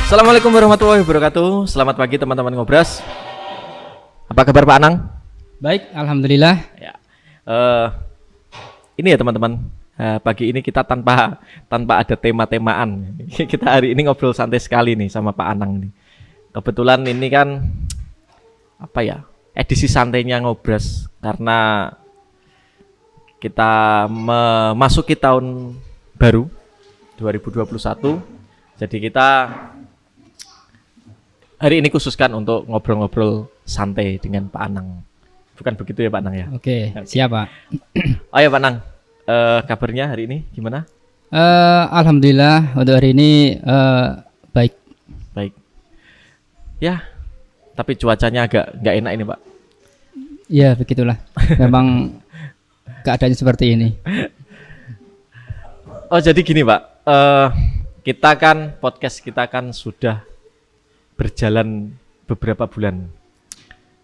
Assalamualaikum warahmatullahi wabarakatuh. Selamat pagi teman-teman Ngobras. Apa kabar Pak Anang? Baik, alhamdulillah. Ya. Ini ya teman-teman. Pagi ini kita tanpa ada tema-temaan. Kita hari ini ngobrol santai sekali nih sama Pak Anang nih. Kebetulan ini kan apa ya? Edisi santainya Ngobras karena kita memasuki tahun baru 2021. Jadi kita hari ini khususkan untuk ngobrol-ngobrol santai dengan Pak Anang. Bukan begitu ya Pak Anang ya? Oke, siap Pak. Ayo Pak Anang, kabarnya hari ini gimana? Alhamdulillah untuk hari ini baik. Baik. Ya, tapi cuacanya agak nggak enak ini Pak. Ya begitulah. Memang keadaannya seperti ini. Oh jadi gini Pak, podcast kita kan sudah berjalan beberapa bulan,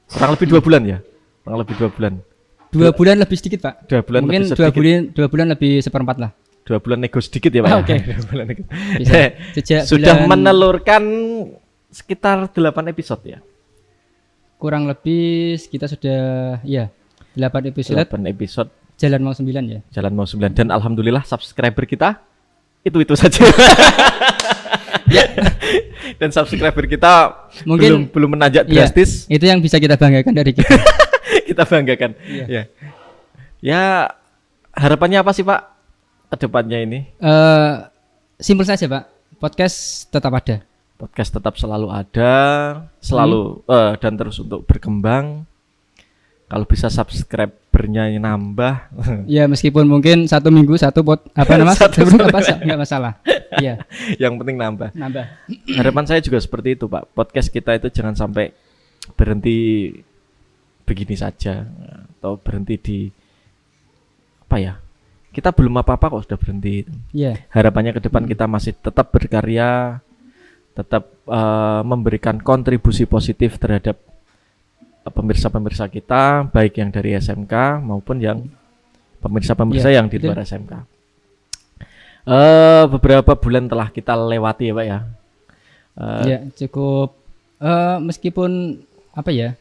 kurang lebih 2 bulan ya, kurang lebih 2 bulan. 2 bulan lebih sedikit Pak. 2 bulan mungkin lebih 2 bulan lebih seperempat lah. 2 bulan nego sedikit ya Pak. Oke. Sejak sudah bulan, menelurkan sekitar 8 episode ya. kurang lebih kita sudah 8 episode. 8 episode. Jalan mau 9 ya. Jalan mau 9 dan alhamdulillah subscriber kita itu saja. Ya. Dan subscriber kita mungkin belum menanjak drastis. Itu yang bisa kita banggakan dari kita. Kita banggakan. Iya. Ya, harapannya apa sih Pak ke depannya ini? Simpel saja Pak. Podcast tetap ada. Podcast tetap selalu ada, dan terus untuk berkembang. Kalau bisa subscribernya nambah. Ya meskipun mungkin 1 minggu nggak masalah. Iya. Yang penting nambah. Harapan saya juga seperti itu Pak. Podcast kita itu jangan sampai berhenti begini saja atau berhenti di apa ya? Kita belum apa-apa kok sudah berhenti. Iya. Harapannya ke depan kita masih tetap berkarya, tetap memberikan kontribusi positif terhadap pemirsa-pemirsa kita, baik yang dari SMK maupun yang pemirsa-pemirsa yang di luar SMK. Beberapa bulan telah kita lewati ya Pak ya. Ya cukup. Meskipun apa ya,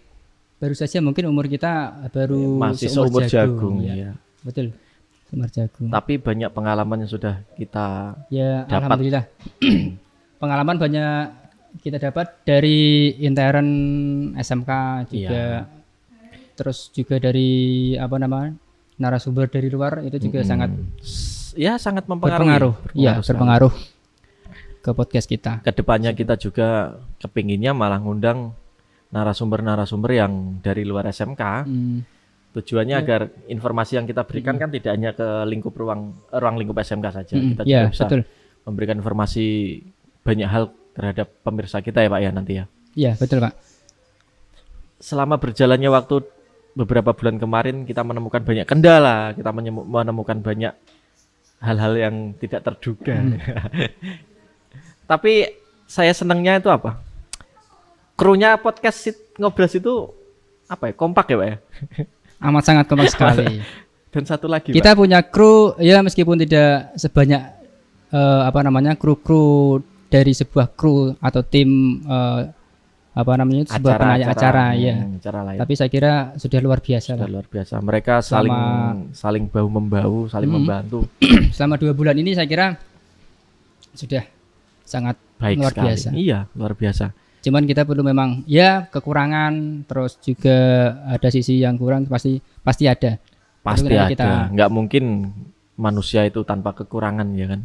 baru saja mungkin umur kita baru masih seumur jagung ya. Betul, seumur jagung. Tapi banyak pengalaman yang sudah kita dapat. Alhamdulillah. Pengalaman banyak kita dapat dari intern SMK juga, terus juga dari narasumber dari luar itu juga sangat mempengaruhi. Berpengaruh ke podcast kita. Kedepannya kita juga kepinginnya malah ngundang narasumber yang dari luar SMK. Tujuannya agar informasi yang kita berikan kan tidak hanya ke ruang lingkup SMK saja. Kita juga bisa memberikan informasi banyak hal terhadap pemirsa kita ya Pak ya nanti ya. Iya betul Pak. Selama berjalannya waktu beberapa bulan kemarin kita menemukan banyak kendala, kita menemukan banyak hal-hal yang tidak terduga. Tapi saya senangnya itu apa? Krunya podcast Ngobras itu apa ya? Kompak ya Pak ya? Amat sangat kompak sekali. Dan satu lagi kita Pak, punya kru ya meskipun tidak sebanyak kru dari sebuah kru atau tim sebuah penanya acara ya. Tapi saya kira sudah luar biasa. Luar biasa. Mereka saling bahu membahu, saling membantu. Selama 2 bulan ini saya kira sudah sangat baik luar sekali. biasa. Iya, luar biasa. Cuman kita perlu memang kekurangan, terus juga ada sisi yang kurang pasti ada. Pasti ada. Nggak mungkin manusia itu tanpa kekurangan ya kan.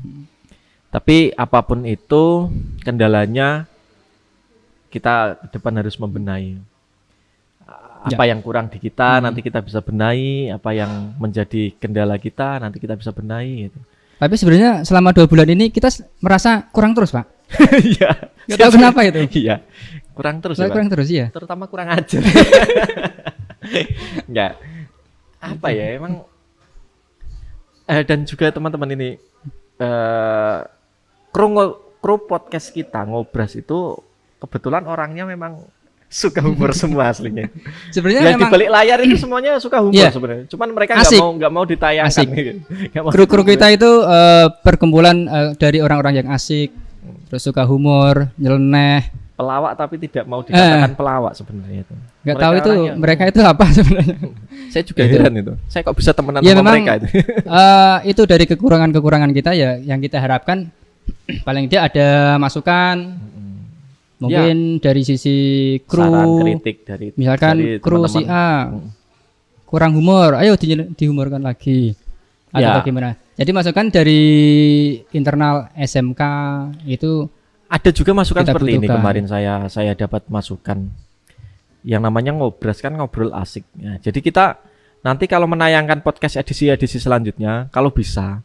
Tapi apapun itu kendalanya kita ke depan harus membenahi. Apa yang kurang di kita nanti kita bisa benahi, apa yang menjadi kendala kita nanti kita bisa benahi gitu. Tapi sebenarnya selama 2 bulan ini kita merasa kurang terus Pak. Iya. Gak tahu kenapa itu. Iya. Kurang terus ya Pak. Kurang terus ya. Terutama kurang ajar. Enggak. Apa ya emang dan juga teman-teman ini kru podcast kita Ngobras itu kebetulan orangnya memang suka humor semua aslinya. Sebenarnya di balik layar itu semuanya suka humor sebenarnya. Cuman mereka nggak mau ditayangkan. Kru-kru kita itu perkumpulan dari orang-orang yang asik, terus suka humor, nyeleneh. Pelawak tapi tidak mau dikatakan pelawak sebenarnya itu. Nggak tahu itu mereka itu apa sebenarnya. Saya juga heran itu. Saya kok bisa temenan Ya sama memang mereka itu. itu dari kekurangan-kekurangan kita ya yang kita harapkan paling tidak ada masukan. Mungkin dari sisi kru, saran kritik dari misalkan dari kru si A kurang humor, ayo dihumorkan lagi. Atau Ya. bagaimana? Jadi masukan dari internal SMK itu Ada juga masukan kita seperti ini butuhkan. kemarin saya dapat masukan yang namanya ngobras kan ngobrol asik. Ya, jadi kita nanti kalau menayangkan podcast edisi selanjutnya kalau bisa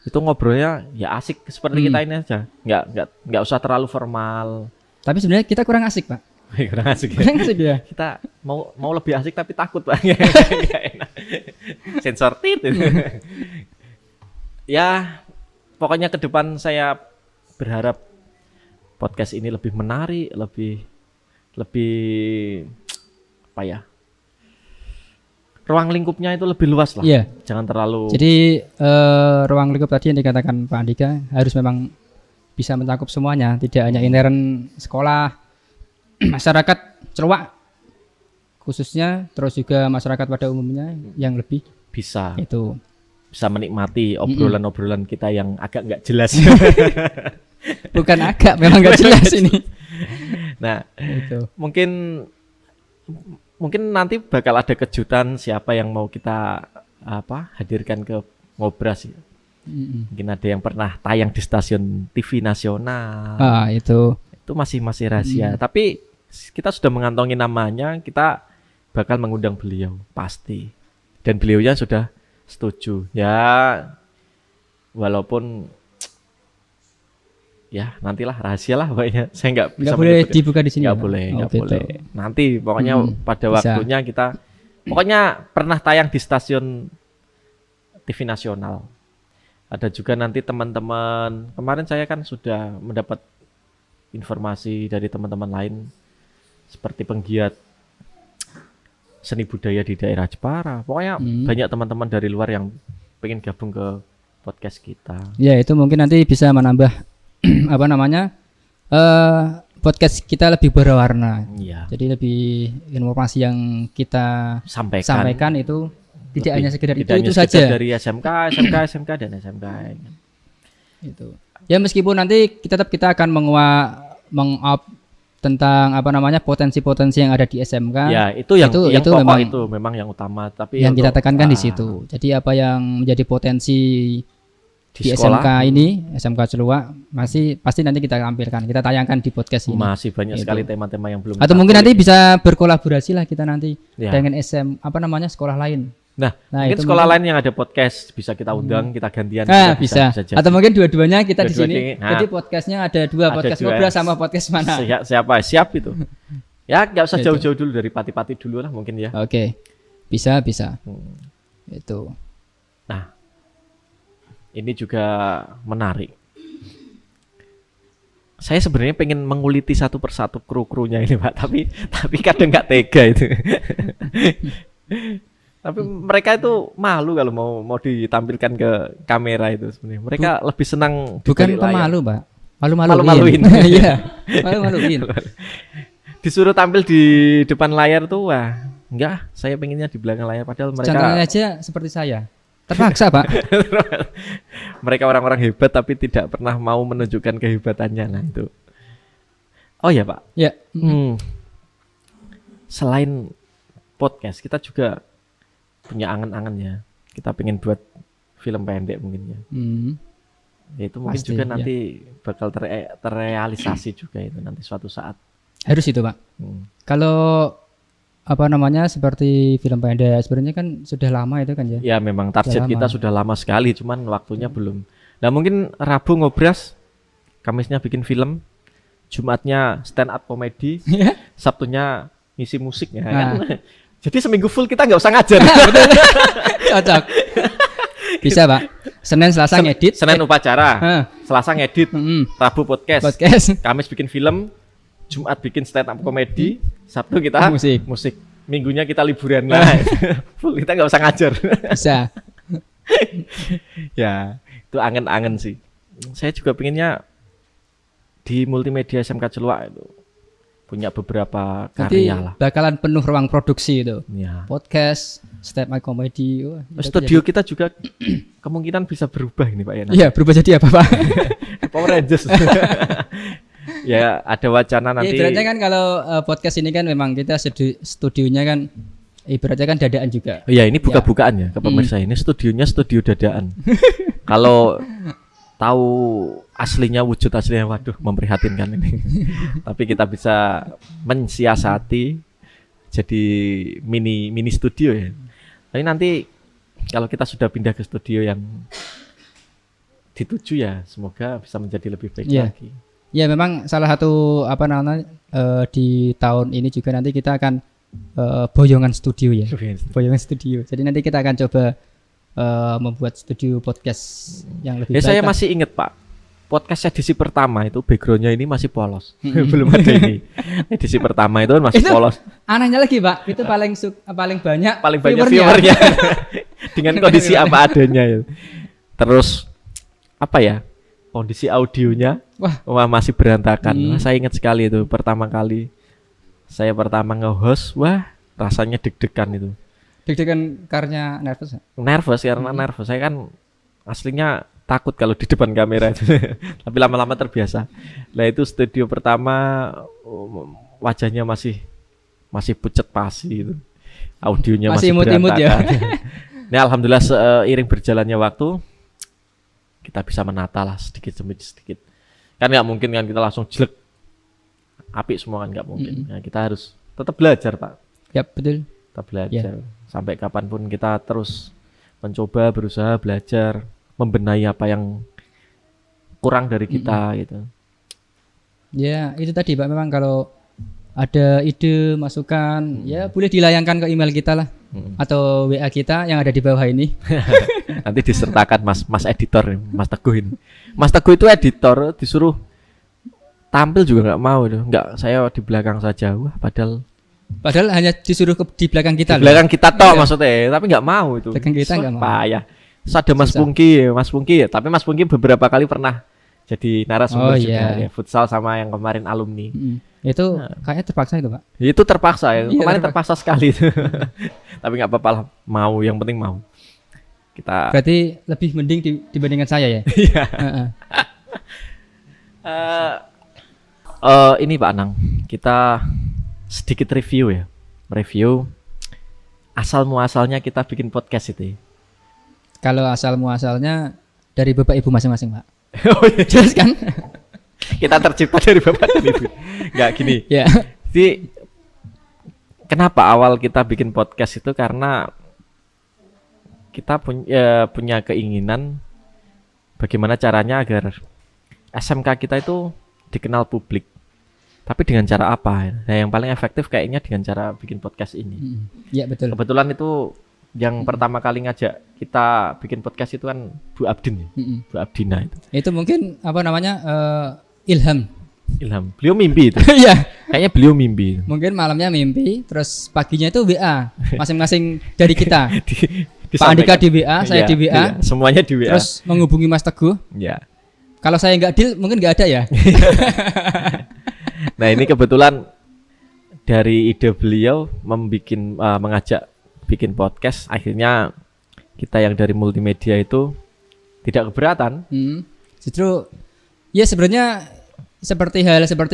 itu ngobrolnya ya asik seperti kita ini aja. Nggak usah terlalu formal. tapi sebenarnya kita kurang asik, Pak. Kurang asik ya. Kurang asik ya. Kita mau lebih asik tapi takut Pak. Nggak enak. Sensor tit. Ya, pokoknya ke depan saya berharap podcast ini lebih menarik, lebih apa ya? Ruang lingkupnya itu lebih luas lah. Iya. Jangan terlalu Jadi ruang lingkup tadi yang dikatakan Pak Andika harus memang bisa mencakup semuanya, tidak hanya intern sekolah, masyarakat Celuak khususnya, terus juga masyarakat pada umumnya yang lebih bisa itu. menikmati obrolan-obrolan kita yang agak nggak jelas. Bukan agak, memang nggak jelas ini. Nah, Itu. mungkin nanti bakal ada kejutan siapa yang mau kita hadirkan ke Ngobras ya. Mungkin ada yang pernah tayang di stasiun TV nasional. Itu. Itu masih rahasia. Tapi kita sudah mengantongi namanya, kita bakal mengundang beliau pasti. Dan beliaunya sudah setuju. Ya walaupun ya nantilah rahasia lah pokoknya. Saya nggak bisa Nggak boleh menyebutkan. dibuka di sini. Nggak Pak? boleh, Oh, nggak gitu. boleh. Nanti pokoknya pada Bisa. waktunya kita pokoknya pernah tayang di stasiun TV nasional. Ada juga nanti teman-teman, kemarin saya kan sudah mendapat informasi dari teman-teman lain seperti penggiat seni budaya di daerah Jepara. Pokoknya banyak teman-teman dari luar yang pengen gabung ke podcast kita. Ya itu mungkin nanti bisa menambah apa namanya podcast kita lebih berwarna. Iya. Jadi lebih informasi yang kita sampaikan itu tidak Lebih- up sekedar tidak hanya itu sekedar saja. dari SMK dan SMK. Itu. Ya meskipun nanti kita akan meng-up tentang apa namanya potensi-potensi yang ada di SMK. Ya, itu yang pokok memang itu memang yang utama, tapi yang kita untuk- tekankan di situ. Jadi apa yang menjadi potensi di di sekolah SMK ini, SMK Celuak pasti nanti kita tampilkan, kita tayangkan di podcast ini. masih banyak Gitu. sekali tema-tema yang belum Atau kita mungkin kulik. nanti bisa berkolaborasi lah kita nanti Ya. dengan sekolah lain. Nah, Nah, mungkin itu sekolah mungkin- lain yang ada podcast bisa kita undang, kita gantian. Bisa. jadi. Atau mungkin dua-duanya kita di sini. Dua-duanya, nah. Jadi podcastnya ada dua, Ada podcast dua. Ngobras sama podcast mana. Siap itu. Ya, nggak usah Itu. jauh-jauh dulu dari Pati-Pati dulu lah mungkin ya. Oke. Bisa. Hmm. Itu. Nah, ini juga menarik. Saya sebenarnya pengen menguliti satu persatu kru-krunya ini, Pak, tapi kadang nggak tega itu. Tapi mereka itu malu kalau mau ditampilkan ke kamera itu sebenarnya. Mereka lebih senang di Bukan balik layar. pemalu, Pak. Malu-maluin. Iya. Malu-maluin. Disuruh tampil di depan layar tuh wah, enggak, saya pengennya di belakang layar padahal mereka Contohnya aja seperti saya. Terpaksa, Pak. mereka orang-orang hebat tapi tidak pernah mau menunjukkan kehebatannya. Nah, itu. Oh ya, Pak. Ya. Selain podcast, kita juga punya angan-angan ya. Kita pengen buat film pendek mungkin ya. Ya itu mungkin Pasti, juga ya. nanti bakal terrealisasi juga itu nanti suatu saat. Harus itu, Pak. Kalau apa namanya seperti film pendek sebenarnya kan sudah lama itu kan ya. Ya memang target Sudah kita lama. sudah lama sekali, cuman waktunya belum. Nah mungkin Rabu Ngobras, Kamisnya bikin film, Jumatnya stand up komedi, Sabtunya ngisi musik ya. Nah. Kan? Jadi seminggu full kita nggak usah ngajar. Cocok. Bisa, Pak. Senin Selasa ngedit. Senin upacara, Hah. Selasa ngedit, Rabu podcast, Podcast. Kamis bikin film, Jumat bikin stand up komedi, Sabtu kita Musik. Minggunya kita liburan lah. Full kita nggak usah ngajar. Bisa. Ya, itu angen-angen sih. Saya juga pengennya di multimedia SMK Celuak itu punya beberapa Nanti karya lah. bakalan penuh ruang produksi itu. Ya. Podcast, stand up comedy. Wah, itu Studio kita juga kemungkinan bisa berubah ini Pak ya. Iya, berubah jadi apa, Pak? Power Rangers. Ya ada wacana nanti. Ibaratnya kan kalau podcast ini kan memang kita studionya kan ibaratnya kan dadaan juga. Oh ya ini buka-bukaan ya ke pemirsa ini studionya studio dadaan. Kalau tahu aslinya wujud aslinya waduh memprihatinkan ini. Tapi kita bisa mensiasati jadi mini studio ya. Tapi nanti kalau kita sudah pindah ke studio yang dituju ya semoga bisa menjadi lebih baik lagi. Ya memang salah satu apa namanya di tahun ini juga nanti kita akan boyongan studio ya. Boyongan studio. Jadi nanti kita akan coba membuat studio podcast yang lebih baik. Saya masih ingat Pak, podcast edisi pertama itu backgroundnya ini masih polos. Belum ada ini. Edisi pertama itu masih polos. Anehnya lagi Pak, itu paling banyak viewernya. Dengan kondisi apa adanya ya. Terus apa ya? Kondisi audionya wah masih berantakan. Saya ingat sekali itu pertama kali saya nge-host, wah rasanya deg-degan itu. Deg-degan karena nervous? Nervous karena nervous. Saya kan aslinya takut kalau di depan kamera itu. Tapi lama-lama terbiasa. Nah itu studio pertama wajahnya masih pucet pasi itu. Audionya masih imut-imut ya. Nah alhamdulillah seiring berjalannya waktu kita bisa menata lah sedikit demi sedikit. Kan nggak mungkin kan kita langsung jelek apik semua kan nggak mungkin. Nah, kita harus tetap belajar Pak. Ya betul. Tetap belajar. Sampai kapanpun kita terus mencoba berusaha belajar membenahi apa yang kurang dari kita gitu. Ya itu tadi Pak memang kalau ada ide masukan ya boleh dilayangkan ke email kita lah atau WA kita yang ada di bawah ini. Nanti disertakan Mas editor Mas Teguh ini. Mas Teguh itu editor disuruh tampil juga nggak mau itu. Nggak, saya di belakang saja. Wah padahal hanya disuruh di belakang kita. Di belakang kita toh maksudnya, tapi nggak mau itu. Belakang kita nggak mau. Payah. Terus ada Mas Pungki, tapi Mas Pungki beberapa kali pernah jadi narasumber juga ya, futsal sama yang kemarin alumni. Itu kayaknya terpaksa itu Pak. Itu terpaksa ya. Kemarin terpaksa sekali itu. Tapi nggak apa-apa lah, mau yang penting mau. Kita. Berarti lebih mending dibandingkan saya ya. Iya. Ini Pak Anang, kita sedikit review ya. Review asal muasalnya kita bikin podcast itu. Kalau asal muasalnya dari Bapak Ibu masing-masing Pak. Oh iya. Jelas kan? Kita tercipta dari Bapak dan Ibu. Enggak gini. Ya. Jadi kenapa awal kita bikin podcast itu karena kita punya keinginan bagaimana caranya agar SMK kita itu dikenal publik. Tapi dengan cara apa? Nah, yang paling efektif kayaknya dengan cara bikin podcast ini. Iya betul. Kebetulan itu yang pertama kali ngajak kita bikin podcast itu kan Bu Abdin, Bu Abdina itu. Itu mungkin apa namanya ilham. Beliau mimpi itu. Iya. Kayaknya beliau mimpi. Mungkin malamnya mimpi, terus paginya itu WA masing-masing dari kita. Pak Andika di WA, saya di WA. Semuanya di WA. Terus menghubungi Mas Teguh. Ya. Kalau saya nggak deal, mungkin nggak ada ya. Nah ini kebetulan dari ide beliau mengajak bikin podcast, akhirnya kita yang dari multimedia itu tidak keberatan. Justru ya sebenarnya seperti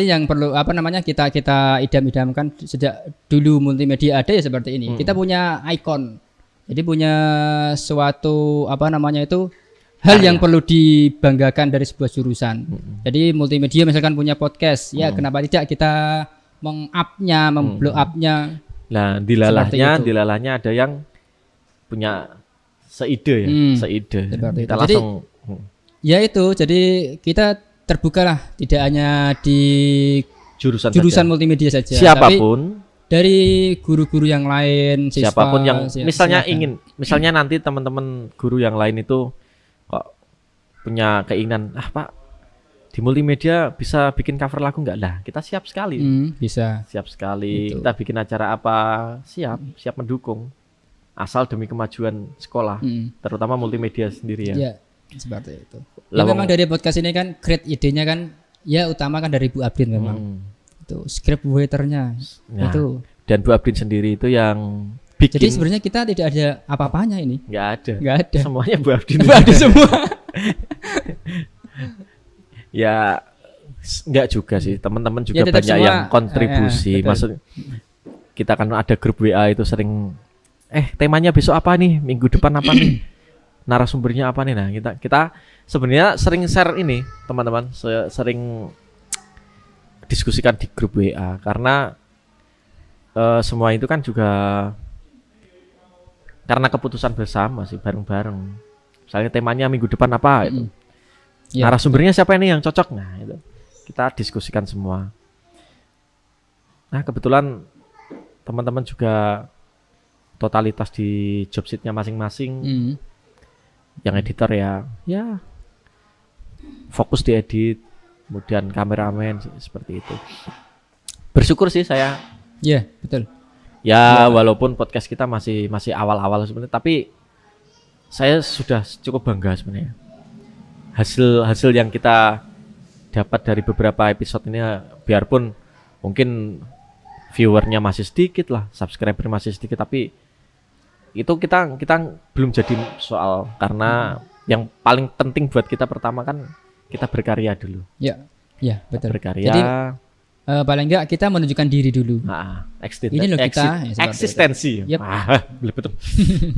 yang perlu apa namanya kita idam-idamkan sejak dulu multimedia ada ya seperti ini. Kita punya ikon, jadi punya suatu apa namanya itu hal yang perlu dibanggakan dari sebuah jurusan. Jadi multimedia misalkan punya podcast, ya kenapa tidak kita meng-up-nya, memblow up-nya. Nah, dilalahnya ada yang punya seide ya, seide. Kita langsung ya itu, jadi kita terbuka lah, tidak hanya di jurusan multimedia saja. Siapapun dari guru-guru yang lain, siswa, siapapun yang misalnya nanti teman-teman guru yang lain itu kok punya keinginan, Pak di multimedia bisa bikin cover lagu nggak lah? Kita siap sekali. Bisa. Siap sekali. Kita bikin acara apa? Siap mendukung. Asal demi kemajuan sekolah, terutama multimedia sendiri ya. Iya, seperti itu. Ya memang dari podcast ini kan create idenya kan ya utama kan dari Bu Abdin memang. Itu script writernya Nah, itu. dan Bu Abdin sendiri itu yang bikin. Jadi sebenarnya kita tidak ada apa-apanya ini. Nggak ada. Nggak ada. Semuanya Bu Abdin. Bu Abdin semua. Ya nggak juga sih, teman-teman juga Ya, tetap banyak semua, yang kontribusi. betul. Maksud kita kan ada grup WA itu sering temanya besok apa nih, minggu depan apa nih, narasumbernya apa nih. Nah, kita sebenarnya sering share ini, teman-teman, sering diskusikan di grup WA karena semua itu kan juga karena keputusan bersama sih, bareng-bareng. Misalnya temanya minggu depan apa itu. Ya. Narasumbernya siapa ini yang cocok? Nah, itu kita diskusikan semua. Nah, kebetulan teman-teman juga totalitas di job sheet-nya masing-masing. Yang editor ya fokus di edit, kemudian kameramen seperti itu. Bersyukur sih saya. Iya, betul. Ya, walaupun podcast kita masih awal-awal sebenarnya, tapi saya sudah cukup bangga sebenarnya. Hasil yang kita dapat dari beberapa episode ini, biarpun mungkin viewernya masih sedikit lah, subscriber masih sedikit, tapi itu kita belum jadi soal, karena yang paling penting buat kita pertama kan kita berkarya dulu. Ya, betul. Berkarya. Jadi paling enggak kita menunjukkan diri dulu. Ini loh kita eksistensi. Yep. Betul.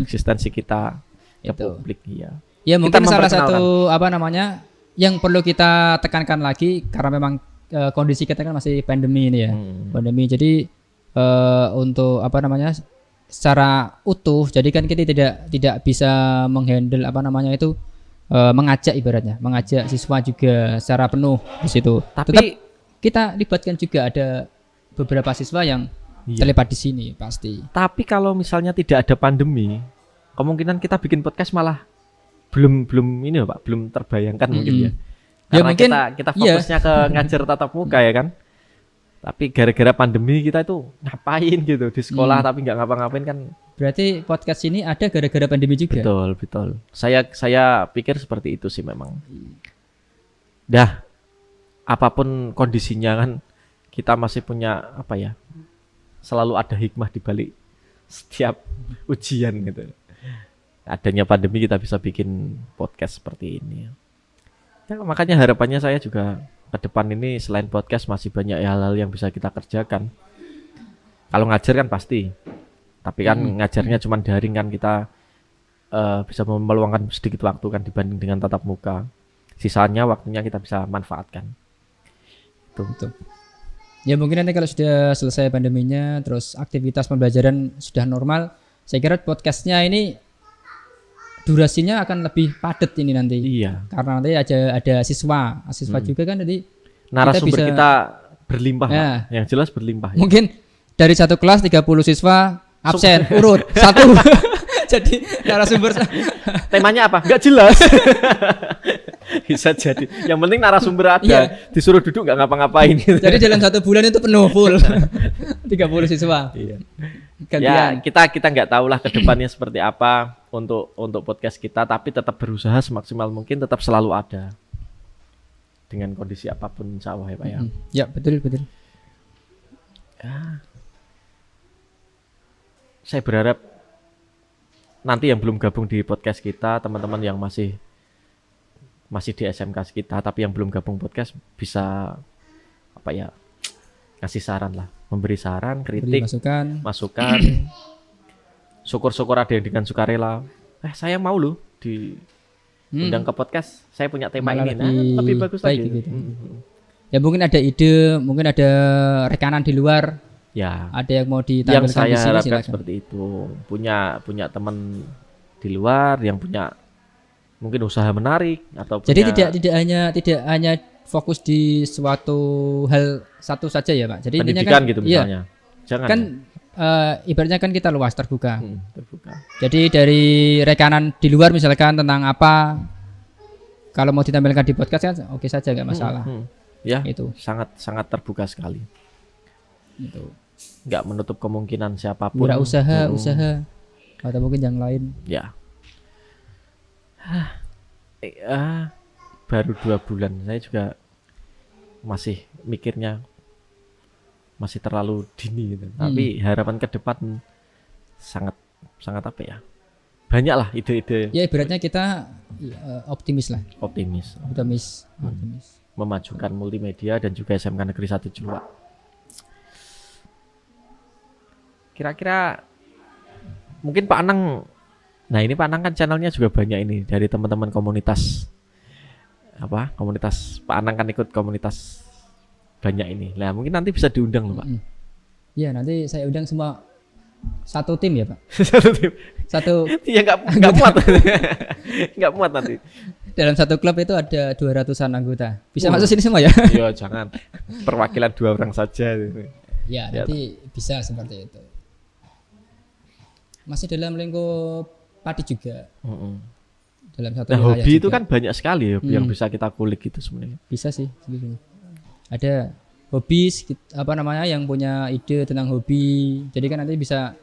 Eksistensi kita ke Itu. publik, ya. Ya mungkin salah satu memperkenalkan. yang perlu kita tekankan lagi karena memang kondisi kita kan masih pandemi ini ya. Pandemi. Jadi untuk secara utuh, jadi kan kita tidak bisa menghandle mengajak siswa juga secara penuh di situ. Tapi tetap kita libatkan juga ada beberapa siswa yang terlibat di sini pasti. Tapi kalau misalnya tidak ada pandemi, kemungkinan kita bikin podcast malah belum ini Pak, belum terbayangkan mungkin ya. Karena mungkin, kita fokusnya ke ngajar tatap muka ya kan. Tapi gara-gara pandemi kita itu ngapain gitu di sekolah tapi nggak ngapa-ngapain kan. Berarti podcast ini ada gara-gara pandemi juga. Betul. Saya pikir seperti itu sih memang. Dah, apapun kondisinya kan kita masih punya selalu ada hikmah di balik setiap ujian gitu. Adanya pandemi kita bisa bikin podcast seperti ini. Ya, makanya harapannya saya juga ke depan ini selain podcast masih banyak hal-hal yang bisa kita kerjakan. Kalau ngajar kan pasti, tapi kan ngajarnya cuma daring kan, kita bisa meluangkan sedikit waktu kan dibanding dengan tatap muka. Sisanya waktunya kita bisa manfaatkan. Itu. Ya mungkin nanti kalau sudah selesai pandeminya, terus aktivitas pembelajaran sudah normal, saya kira podcastnya ini durasinya akan lebih padat ini nanti. Iya. Karena nanti ada siswa juga kan, jadi narasumber kita berlimpah, ya. Yang jelas berlimpah. Ya. Mungkin dari satu kelas 30 siswa absen urut satu. Jadi narasumber temanya apa? Enggak jelas. Bisa jadi. Yang penting narasumber ada, disuruh duduk nggak ngapa-ngapain. Gitu. Jadi dalam 1 bulan itu penuh full 30 siswa. Iya. Gantian. Ya kita nggak tahu lah kedepannya seperti apa untuk podcast kita, tapi tetap berusaha semaksimal mungkin, tetap selalu ada dengan kondisi apapun, insya Allah ya Pak ya. Ya betul. Ya. Saya berharap nanti yang belum gabung di podcast kita, teman-teman yang masih di SMK kita tapi yang belum gabung podcast bisa ngasih saran lah, memberi saran, kritik, masukan. Syukur-syukur ada yang dengan sukarela. Saya mau loh diundang ke podcast. Saya punya tema malah ini, lebih bagus lagi. Gitu. Ya mungkin ada ide, mungkin ada rekanan di luar. Ya. Ada yang mau ditampilkan yang saya di sini, harapkan silakan. seperti itu. Punya teman di luar yang punya mungkin usaha menarik atau jadi tidak hanya fokus di suatu hal satu saja ya Pak. Jadi pendidikan kan, gitu misalnya. Jangan. Kan ibaratnya kan kita luas terbuka. Terbuka. Jadi dari rekanan di luar misalkan tentang apa, kalau mau ditampilkan di podcast kan oke saja, nggak masalah. Ya, itu sangat terbuka sekali. Itu. Nggak menutup kemungkinan siapapun. Usaha atau mungkin yang lain. Ya. Baru 2 bulan saya juga masih mikirnya masih terlalu dini gitu. Tapi harapan ke depan sangat apa ya? Banyak lah ide-ide Ya ibaratnya kita optimis lah. optimis Optimis. memajukan multimedia dan juga SMK Negeri 1 Jua. Kira-kira mungkin Pak Anang, nah ini Pak Anang kan channelnya juga banyak ini dari teman-teman komunitas komunitas Pak Anang kan ikut komunitas banyak ini. Nah mungkin nanti bisa diundang loh Pak. Ya nanti saya undang semua satu tim ya Pak. Satu tim. Satu Ya nggak muat, nggak muat nanti. dalam satu klub itu ada 200-an anggota. Bisa masuk sini semua ya? Iya jangan perwakilan 2 orang saja. Ya nanti bisa seperti itu. Masih dalam lingkup padi juga. Dalam satu Nah wilayah hobi itu juga. kan banyak sekali ya yang bisa kita kulik gitu sebenarnya. Bisa sih sebenarnya. Ada hobi yang punya ide tentang hobi. Jadi kan nanti bisa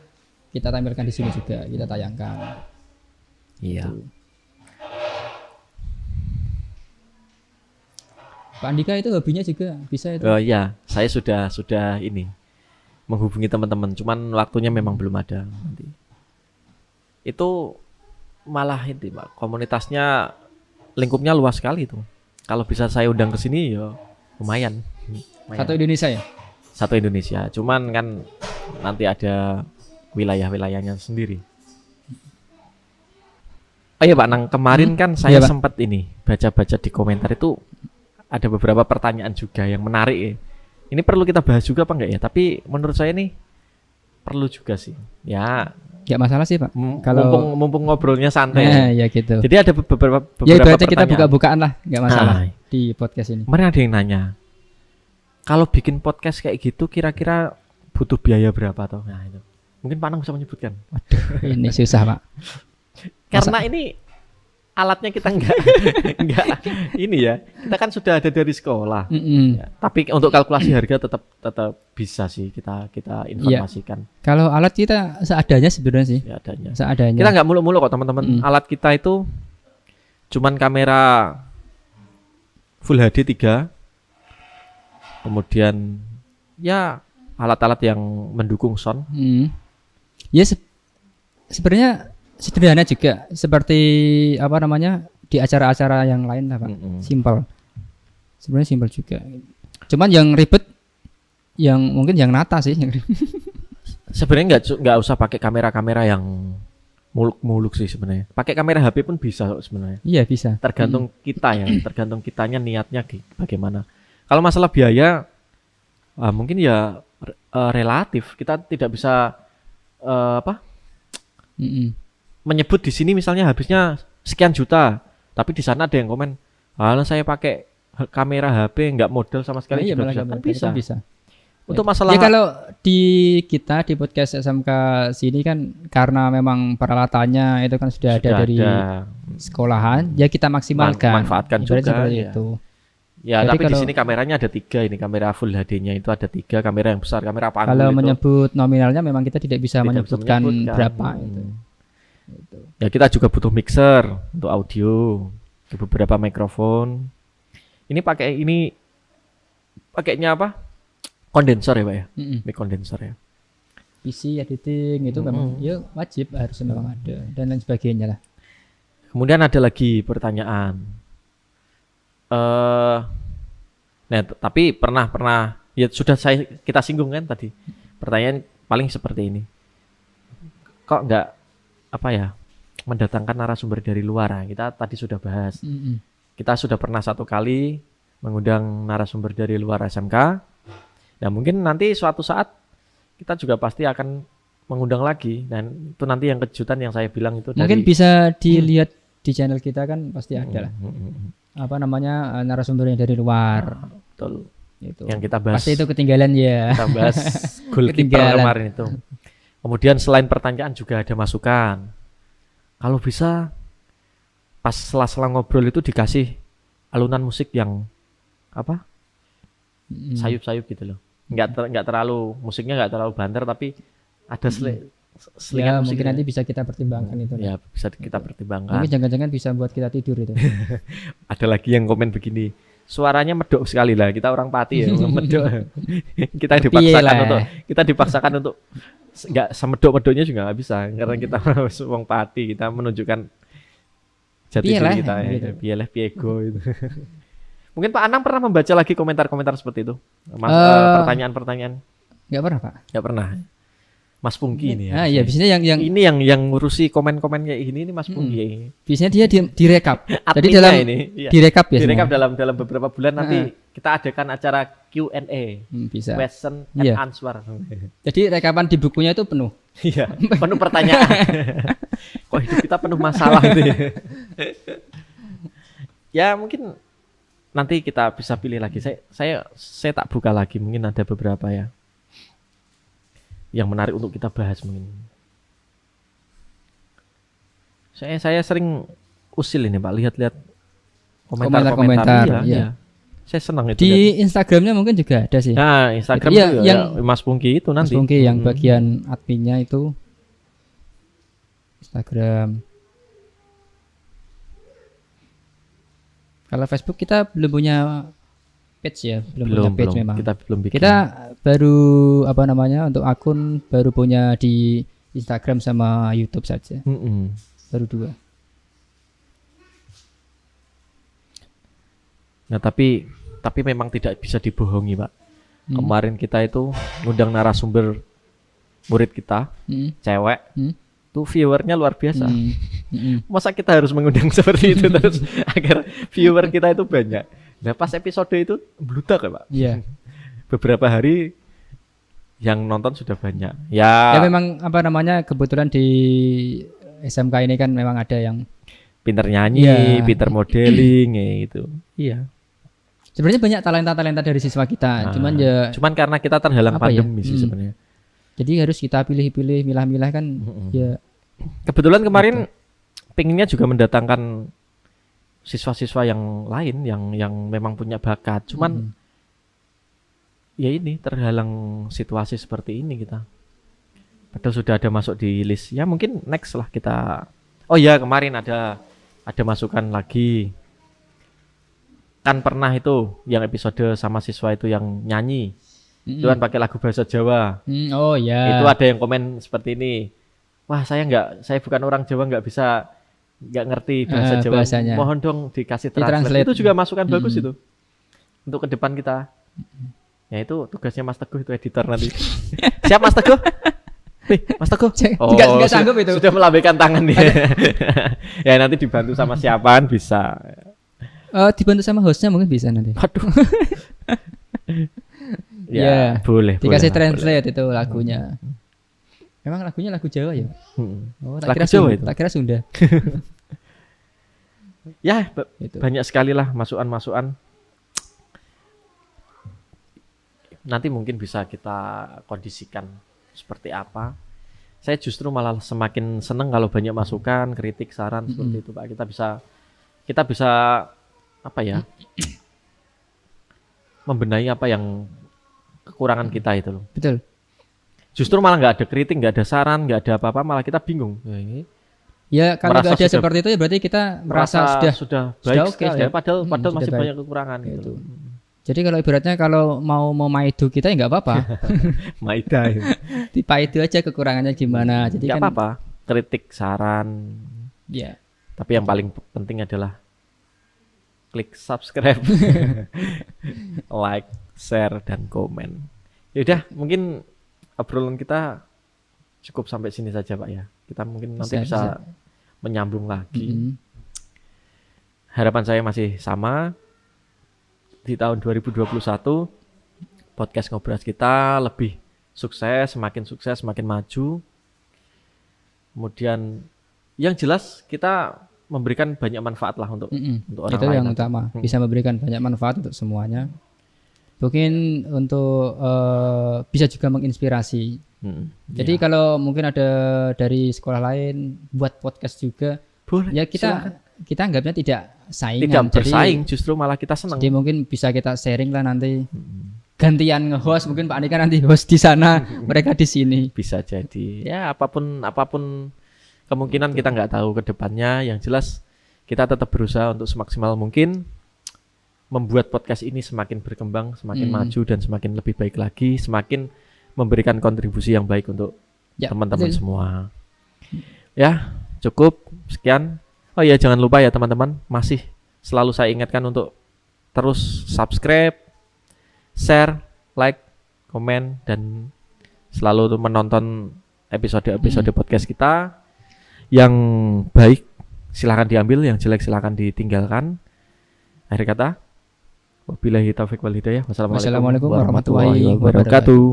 kita tampilkan di sini juga, kita tayangkan. Iya. Pak Andika itu hobinya juga bisa itu. Oh iya, saya sudah ini menghubungi teman-teman, cuman waktunya memang belum ada nanti. Itu malah ini Pak, komunitasnya lingkupnya luas sekali itu. Kalau bisa saya undang ke sini ya lumayan. Satu Indonesia ya? Satu Indonesia, cuman kan nanti ada wilayah-wilayahnya sendiri. Oh iya Pak Nang, kemarin kan saya Iya, Pak. sempat ini baca-baca di komentar itu ada beberapa pertanyaan juga yang menarik ya. Ini perlu kita bahas juga apa enggak ya? Tapi menurut saya nih perlu juga sih. Ya, Gak masalah sih Pak. Kalau mumpung ngobrolnya santai. ya gitu. Jadi ada beberapa Ya ibaratnya kita pertanyaan. buka-bukaan lah, gak masalah Nah. di podcast ini. Kemarin ada yang nanya, kalau bikin podcast kayak gitu kira-kira butuh biaya berapa toh? Nah itu. Mungkin Pak Nang bisa menyebutkan. Waduh, ini susah Pak. Karena ini alatnya kita enggak ini ya. Kita kan sudah ada dari sekolah. Ya, tapi untuk kalkulasi harga tetap bisa sih kita informasikan. Kalau alat kita seadanya sebenarnya sih. Ya adanya. Seadanya. Kita nggak mulu-mulu kok teman-teman. Alat kita itu cuman kamera Full HD 3. Kemudian ya alat-alat yang mendukung sound. Ya sebenarnya sederhana juga seperti di acara-acara yang lain lah Pak. Simpel. Sebenarnya simpel juga. Cuman yang ribet mungkin yang nata sih. Sebenarnya nggak usah pakai kamera-kamera yang muluk-muluk sih sebenarnya. Pakai kamera HP pun bisa kok sebenarnya. Iya bisa. Tergantung kita ya, tergantung kitanya niatnya bagaimana. Kalau masalah biaya, mungkin ya relatif. Kita tidak bisa menyebut di sini misalnya habisnya sekian juta, tapi di sana ada yang komen, saya pakai kamera HP nggak modal sama sekali juga bisa. Kan bisa. Untuk masalah ya kalau di podcast SMK sini kan karena memang peralatannya itu kan sudah ada dari sekolahan, ya kita maksimalkan. Manfaatkan juga. Seperti itu. Ya, jadi tapi di sini kameranya ada 3, ini kamera Full HD-nya itu ada 3, kamera yang besar, kamera panggul. Kalau itu menyebut nominalnya memang kita tidak bisa menyebutkan berapa itu. Ya kita juga butuh mixer untuk audio, beberapa mikrofon. Ini pakainya apa? Kondensor ya Pak ya? Mic kondensor ya. PC editing itu memang ya wajib harus memang ada dan lain sebagainya lah. Kemudian ada lagi pertanyaan. Nah tapi pernah ya sudah kita singgung kan tadi. Pertanyaan paling seperti ini. Kok nggak mendatangkan narasumber dari luar? Nah, kita tadi sudah bahas. Kita sudah pernah 1 kali mengundang narasumber dari luar SMK. Nah mungkin nanti suatu saat kita juga pasti akan mengundang lagi. Dan itu nanti yang kejutan yang saya bilang itu mungkin bisa dilihat di channel kita kan pasti ada lah. Narasumbernya dari luar. Betul. Itu. Yang kita bahas. Pasti itu ketinggalan ya. Kita bahas goalkeeper kemarin itu. Kemudian selain pertanyaan juga ada masukan. Kalau bisa pas sela-sela ngobrol itu dikasih alunan musik yang sayup-sayup gitu loh. Nggak terlalu musiknya nggak terlalu banter tapi ada selingan musik. Mungkin nanti bisa kita pertimbangkan itu. Ya bisa kita pertimbangkan. Mungkin jangan-jangan bisa buat kita tidur itu. Ada lagi yang komen begini. suaranya medok sekali lah. Kita orang Pati ya, medok. Piye Kita dipaksakan untuk nggak semedok-medoknya juga nggak bisa karena kita wong Pati, kita menunjukkan jati Piye diri lah, kita gitu. ya, piye lah, piego itu. Mungkin Pak Anang pernah membaca lagi komentar-komentar seperti itu, Mas, pertanyaan-pertanyaan. Nggak pernah Pak. Nggak pernah. Mas Pungki ini ya. Iya biasanya yang Ini yang ngurusi komen-komen kayak gini ini Mas Pungki. biasanya dia direkap. Jadi Adminnya dalam ini, iya. direkap biasanya. Direkap dalam beberapa bulan nanti kita adakan acara Q&A, Bisa. question and Iya. answer. Jadi rekapan di bukunya itu penuh. Iya, penuh pertanyaan. Kok hidup kita penuh masalah gitu ya. Ya mungkin nanti kita bisa pilih lagi. Saya tak buka lagi, mungkin ada beberapa ya yang menarik untuk kita bahas mungkin. Saya sering usil ini Pak, lihat-lihat komentar-komentar. Iya. Saya senang itu. Di Instagramnya mungkin juga ada sih. Nah, Instagram Iya, juga yang ya, Mas Pungki itu Mas nanti. Pungki yang bagian adminnya itu Instagram. Kalau Facebook kita belum punya page ya, belum punya page memang. Kita belum bikin. Kita baru untuk akun baru punya di Instagram sama YouTube saja. Baru 2. Nah, tapi memang tidak bisa dibohongi, Pak. Kemarin kita itu ngundang narasumber murid kita, cewek. Tuh viewernya luar biasa. Masa kita harus mengundang seperti itu terus agar viewer kita itu banyak. Nah, pas episode itu bludak ya, Pak. Iya. Beberapa hari yang nonton sudah banyak. Ya memang kebetulan di SMK ini kan memang ada yang pinter nyanyi, pinter modeling gitu. Iya. Sebenarnya banyak talenta-talenta dari siswa kita, cuman karena kita terhalang pandemi sih sebenarnya. Jadi harus kita pilih-pilih, milah-milah kan ya. Kebetulan kemarin pengennya juga mendatangkan siswa-siswa yang lain yang memang punya bakat. Cuman ya ini terhalang situasi seperti ini kita. Padahal sudah ada masuk di list. Ya mungkin next lah kita. Oh ya, kemarin ada masukan lagi. Kan pernah itu yang episode sama siswa itu yang nyanyi. Itu kan pakai lagu bahasa Jawa. Oh ya. Itu ada yang komen seperti ini. Wah, saya bukan orang Jawa, nggak ngerti bahasa Jawa. Bahasanya. Mohon dong dikasih translate. Itu juga masukan bagus itu. Untuk ke depan kita. Ya itu tugasnya Mas Teguh itu editor nanti. Siap Mas Teguh? Mas Teguh? Enggak sanggup itu. Sudah melambaikan tangan dia. Ya nanti dibantu sama siapaan bisa. Dibantu sama hostnya mungkin bisa nanti. Aduh. Ya, boleh. Dikasih translate itu lagunya. Memang lagunya lagu Jawa ya? Tak kira Jawa itu. Tak kira Sunda. Ya, banyak sekali lah masukan-masukan. Nanti mungkin bisa kita kondisikan seperti apa. Saya justru malah semakin senang kalau banyak masukan, kritik, saran seperti itu, Pak. Kita bisa apa ya? Membenahi apa yang kekurangan kita itu loh. Betul. Justru malah nggak ada kritik, nggak ada saran, nggak ada apa-apa, malah kita bingung. Ya kalau nggak ada seperti itu ya berarti kita merasa sudah baik oke ya. Padahal masih baik. banyak kekurangan gitu. Jadi kalau ibaratnya kalau mau maido kita ya nggak apa-apa. Maida itu. Dipaido aja kekurangannya gimana. Jadi nggak kan apa-apa. Kritik, saran. Ya. Tapi yang paling penting adalah klik subscribe, like, share, dan komen. Yaudah, mungkin obrolan kita cukup sampai sini saja Pak ya. Kita mungkin nanti bisa menyambung lagi. Harapan saya masih sama. Di tahun 2021, podcast Ngobras kita lebih sukses, semakin maju. Kemudian yang jelas kita memberikan banyak manfaat lah untuk orang itu lain. Yang utama, bisa memberikan banyak manfaat untuk semuanya. Mungkin untuk bisa juga menginspirasi. Jadi kalau mungkin ada dari sekolah lain buat podcast juga, boleh. Ya kita anggapnya tidak saingan. Tidak bersaing, justru malah kita senang. Jadi mungkin bisa kita sharing lah nanti. Gantian nge-host, mungkin Pak Andika nanti host di sana, mereka di sini. Bisa jadi. Ya apapun kemungkinan kita nggak tahu ke depannya. Yang jelas kita tetap berusaha untuk semaksimal mungkin membuat podcast ini semakin berkembang, semakin maju dan semakin lebih baik lagi, semakin memberikan kontribusi yang baik untuk teman-teman semua. Ya, cukup sekian. Oh iya, jangan lupa ya teman-teman, masih selalu saya ingatkan untuk terus subscribe, share, like, komen, dan selalu menonton episode-episode podcast kita. Yang baik silakan diambil, yang jelek silakan ditinggalkan. Akhir kata, wabillahi taufiq wal hidayah. Wassalamualaikum warahmatullahi wabarakatuh.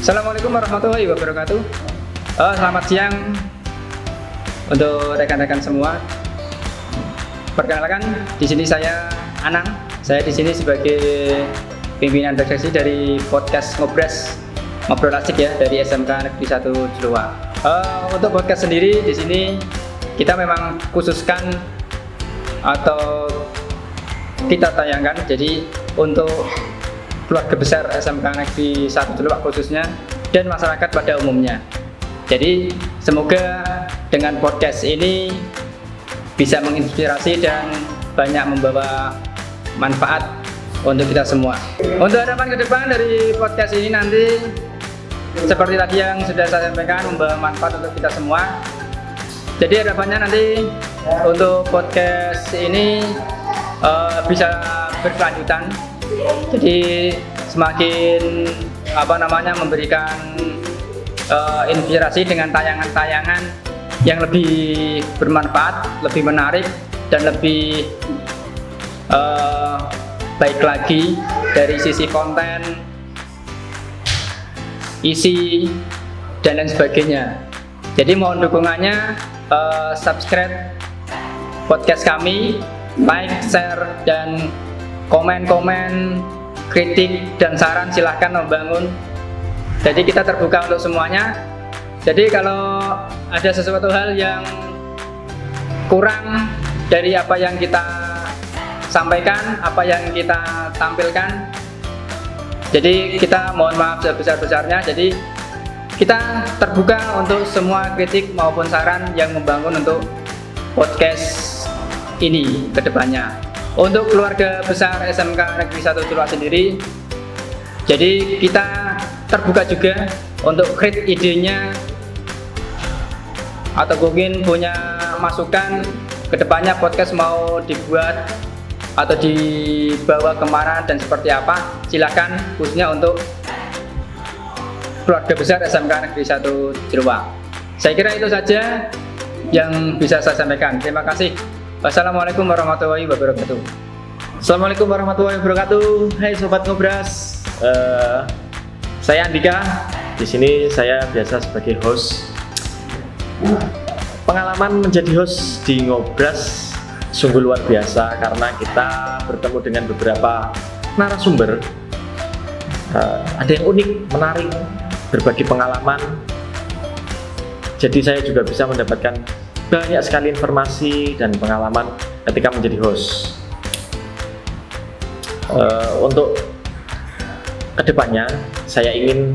Assalamualaikum warahmatullahi wabarakatuh. Selamat siang untuk rekan-rekan semua. Perkenalkan, di sini saya Anang. Saya di sini sebagai pimpinan redaksi dari podcast Ngobrol Asik ya, dari SMK Negeri 1 Jeluwa. Untuk podcast sendiri di sini kita memang khususkan atau kita tayangkan jadi untuk keluarga besar SMK Negeri 1 Jeluwa khususnya dan masyarakat pada umumnya. Jadi semoga dengan podcast ini bisa menginspirasi dan banyak membawa manfaat untuk kita semua. Untuk harapan ke depan dari podcast ini nanti seperti tadi yang sudah saya sampaikan, membawa manfaat untuk kita semua. Jadi harapannya nanti untuk podcast ini bisa berkelanjutan. Jadi semakin memberikan inspirasi dengan tayangan-tayangan yang lebih bermanfaat, lebih menarik, dan lebih baik lagi dari sisi konten, isi, dan lain sebagainya. Jadi mohon dukungannya, subscribe podcast kami, like, share, dan komen-komen, kritik, dan saran silahkan membangun. Jadi kita terbuka untuk semuanya. Jadi kalau ada sesuatu hal yang kurang dari apa yang kita sampaikan, apa yang kita tampilkan, jadi kita mohon maaf sebesar-besarnya. Jadi kita terbuka untuk semua kritik maupun saran yang membangun untuk podcast ini ke depannya. Untuk keluarga besar SMK Negeri 1 Jeluwa sendiri, jadi kita terbuka juga untuk create idenya atau mungkin punya masukan ke depannya podcast mau dibuat atau dibawa kemana dan seperti apa, silakan, khususnya untuk keluarga besar SMK Negeri 1 Jeluwa. Saya kira itu saja yang bisa saya sampaikan. Terima kasih. Wassalamualaikum warahmatullahi wabarakatuh. Assalamualaikum warahmatullahi wabarakatuh. Hai sobat Ngobras. Saya Andika. Di sini saya biasa sebagai host. Pengalaman menjadi host di Ngobras sungguh luar biasa karena kita bertemu dengan beberapa narasumber. Ada yang unik, menarik, berbagi pengalaman. Jadi saya juga bisa mendapatkan banyak sekali informasi dan pengalaman ketika menjadi host. Untuk kedepannya saya ingin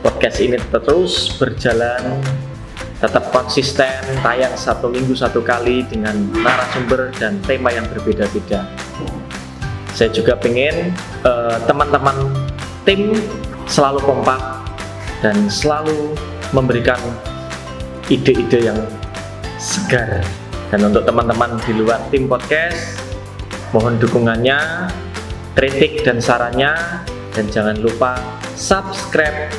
podcast ini terus berjalan, tetap konsisten, tayang 1 minggu 1 kali dengan narasumber dan tema yang berbeda-beda. Saya juga pengen teman-teman tim selalu kompak dan selalu memberikan ide-ide yang segar. Dan untuk teman-teman di luar tim podcast, mohon dukungannya, kritik dan sarannya, dan jangan lupa subscribe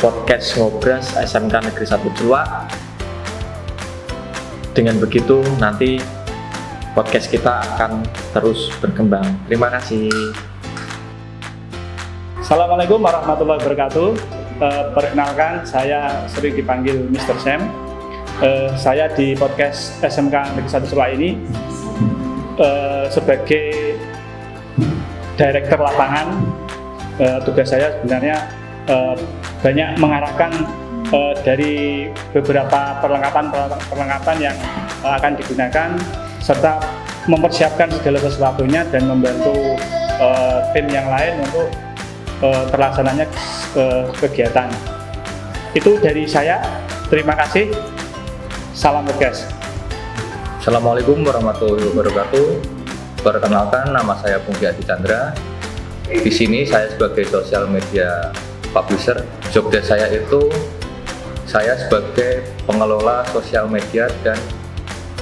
podcast Ngobras SMK Negeri 1 Jeluwa. Dengan begitu nanti podcast kita akan terus berkembang. Terima kasih. Assalamualaikum warahmatullahi wabarakatuh. Perkenalkan, saya sering dipanggil Mr. Sam. Saya di podcast SMK Negeri 1 Jeluwa ini sebagai Direktur Lapangan. Tugas saya sebenarnya banyak mengarahkan dari beberapa perlengkapan yang akan digunakan serta mempersiapkan segala sesuatunya dan membantu tim yang lain untuk terlaksananya kegiatan. Itu dari saya. Terima kasih. Salam Podcast. Assalamualaikum warahmatullahi wabarakatuh. Perkenalkan, nama saya Pungki Adi Chandra. Di sini saya sebagai social media publisher. Job desk saya itu saya sebagai pengelola sosial media dan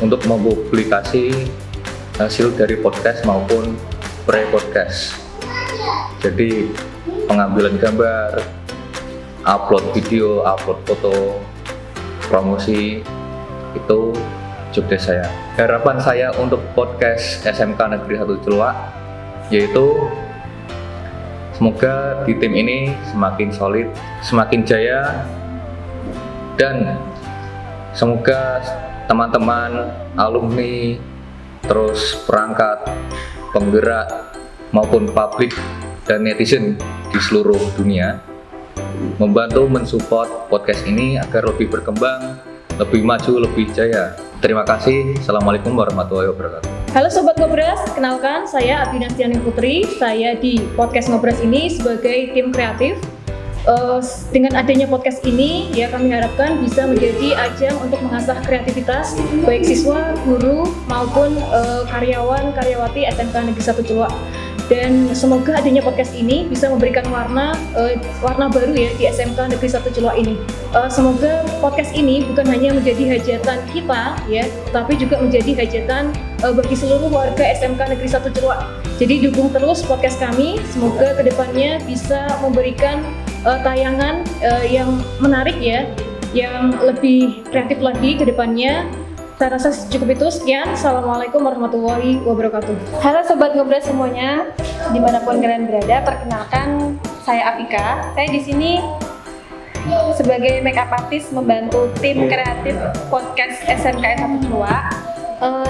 untuk mempublikasi hasil dari podcast maupun pre-podcast. Jadi pengambilan gambar, upload video, upload foto, promosi, itu job desk saya. Harapan saya untuk podcast SMK Negeri 1 Celuak yaitu semoga di tim ini semakin solid, semakin jaya, dan semoga teman-teman, alumni, terus perangkat, penggerak, maupun publik dan netizen di seluruh dunia membantu mensupport podcast ini agar lebih berkembang, lebih maju, lebih jaya. Terima kasih. Assalamualaikum warahmatullahi wabarakatuh. Halo Sobat Ngobras, kenalkan saya Abdi Nastiani Putri. Saya di podcast Ngobras ini sebagai tim kreatif. Dengan adanya podcast ini, ya kami harapkan bisa menjadi ajang untuk mengasah kreativitas baik siswa, guru maupun karyawan-karyawati SMK Negeri 1 Celuak. Dan semoga adanya podcast ini bisa memberikan warna baru ya di SMK Negeri 1 Celuak ini. Semoga podcast ini bukan hanya menjadi hajatan kita ya, tapi juga menjadi hajatan bagi seluruh warga SMK Negeri 1 Celuak. Jadi dukung terus podcast kami. Semoga kedepannya bisa memberikan tayangan yang menarik ya, yang lebih kreatif lagi ke depannya. Saya rasa cukup itu, sekian. Assalamualaikum warahmatullahi wabarakatuh. Halo Sobat Ngobras semuanya, dimanapun kalian berada, perkenalkan saya Afika. Saya di sini sebagai makeup artist membantu tim kreatif podcast SMK 1 Celuak.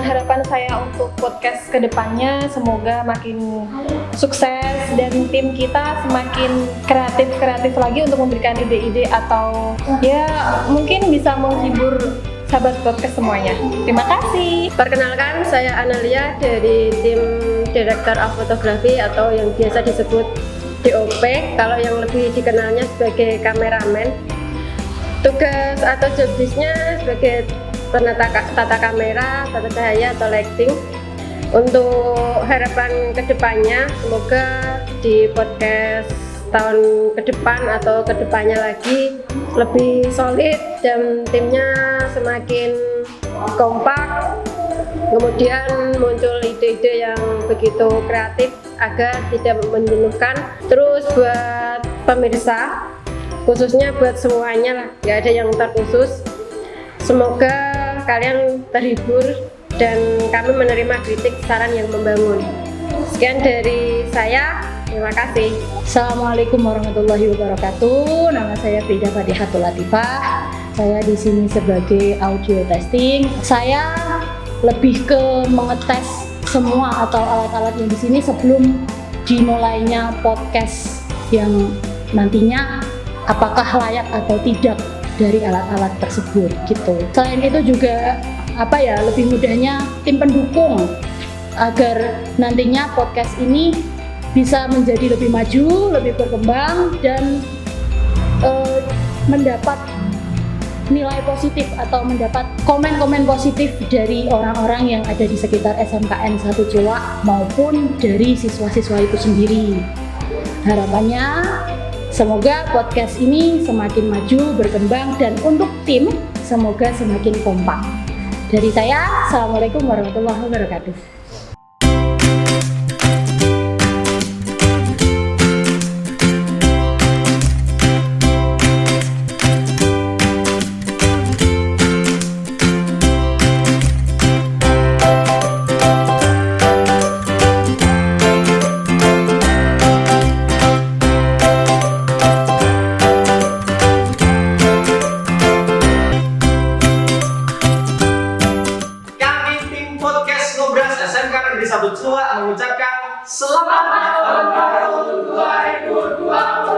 Harapan saya untuk podcast kedepannya semoga makin sukses dan tim kita semakin kreatif lagi untuk memberikan ide-ide atau ya mungkin bisa menghibur sahabat podcast semuanya. Terima kasih. Perkenalkan, saya Analia dari tim Director of Photography atau yang biasa disebut DOP, kalau yang lebih dikenalnya sebagai kameramen. Tugas atau job desk-nya sebagai tata kamera, tata cahaya atau lighting. Untuk harapan kedepannya, semoga di podcast tahun ke depan atau kedepannya lagi lebih solid dan timnya semakin kompak, kemudian muncul ide-ide yang begitu kreatif agar tidak menjenuhkan. Terus buat pemirsa, khususnya buat semuanya lah, nggak ada yang terkhusus, semoga kalian terhibur dan kami menerima kritik saran yang membangun. Sekian dari saya. Terima kasih. Assalamualaikum warahmatullahi wabarakatuh. Nama saya Frida Fadihatul Latifah. Saya di sini sebagai audio testing. Saya lebih ke mengetes semua atau alat-alat yang di sini sebelum dimulainya podcast yang nantinya apakah layak atau tidak dari alat-alat tersebut gitu. Selain itu juga lebih mudahnya tim pendukung agar nantinya podcast ini bisa menjadi lebih maju, lebih berkembang, dan mendapat nilai positif atau mendapat komen-komen positif dari orang-orang yang ada di sekitar SMKN 1 Celuak maupun dari siswa-siswa itu sendiri. Harapannya semoga podcast ini semakin maju, berkembang, dan untuk tim semoga semakin kompak. Dari saya, Assalamualaikum warahmatullahi wabarakatuh. Negeri 1 Celuak mengucapkan selamat tahun baru 2022.